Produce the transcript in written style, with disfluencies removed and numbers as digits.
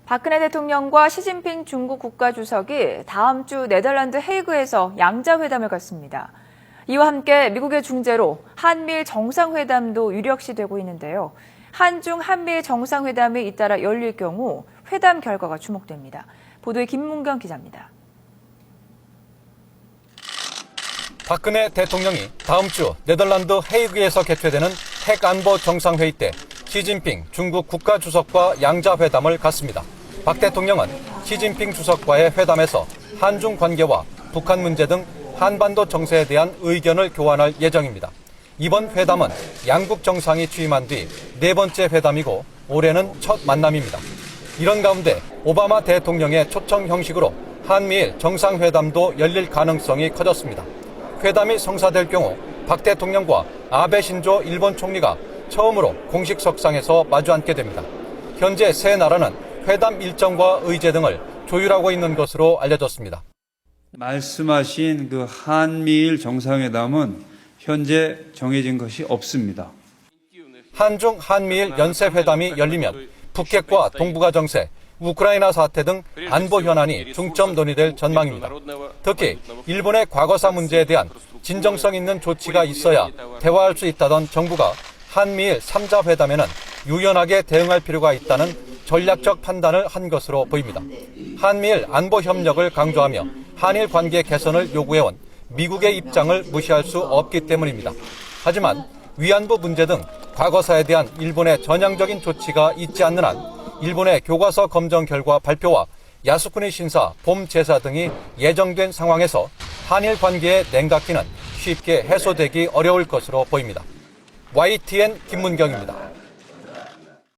박근혜 대통령과 시진핑 중국 국가주석이 다음 주 네덜란드 헤이그에서 양자회담을 갖습니다. 이와 함께 미국의 중재로 한미일 정상회담도 유력시되고 있는데요. 한중 한미일 정상회담이 잇따라 열릴 경우 회담 결과가 주목됩니다. 보도에 김문경 기자입니다. 박근혜 대통령이 다음 주 네덜란드 헤이그에서 개최되는 핵안보 정상회의 때 시진핑 중국 국가주석과 양자회담을 갖습니다. 박 대통령은 시진핑 주석과의 회담에서 한중 관계와 북한 문제 등 한반도 정세에 대한 의견을 교환할 예정입니다. 이번 회담은 양국 정상이 취임한 뒤 네 번째 회담이고 올해는 첫 만남입니다. 이런 가운데 오바마 대통령의 초청 형식으로 한미일 정상회담도 열릴 가능성이 커졌습니다. 회담이 성사될 경우 박 대통령과 아베 신조 일본 총리가 처음으로 공식 석상에서 마주 앉게 됩니다. 현재 세 나라는 회담 일정과 의제 등을 조율하고 있는 것으로 알려졌습니다. 말씀하신 그 한미일 정상회담은 현재 정해진 것이 없습니다. 한중 한미일 연쇄회담이 열리면 북핵과 동북아 정세, 우크라이나 사태 등 안보 현안이 중점 논의될 전망입니다. 특히 일본의 과거사 문제에 대한 진정성 있는 조치가 있어야 대화할 수 있다던 정부가 한미일 3자 회담에는 유연하게 대응할 필요가 있다는 전략적 판단을 한 것으로 보입니다. 한미일 안보 협력을 강조하며 한일 관계 개선을 요구해온 미국의 입장을 무시할 수 없기 때문입니다. 하지만 위안부 문제 등 과거사에 대한 일본의 전향적인 조치가 있지 않는 한 일본의 교과서 검정 결과 발표와 야스쿠니 신사 봄 제사 등이 예정된 상황에서 한일 관계의 냉각기는 쉽게 해소되기 어려울 것으로 보입니다. YTN 김문경입니다.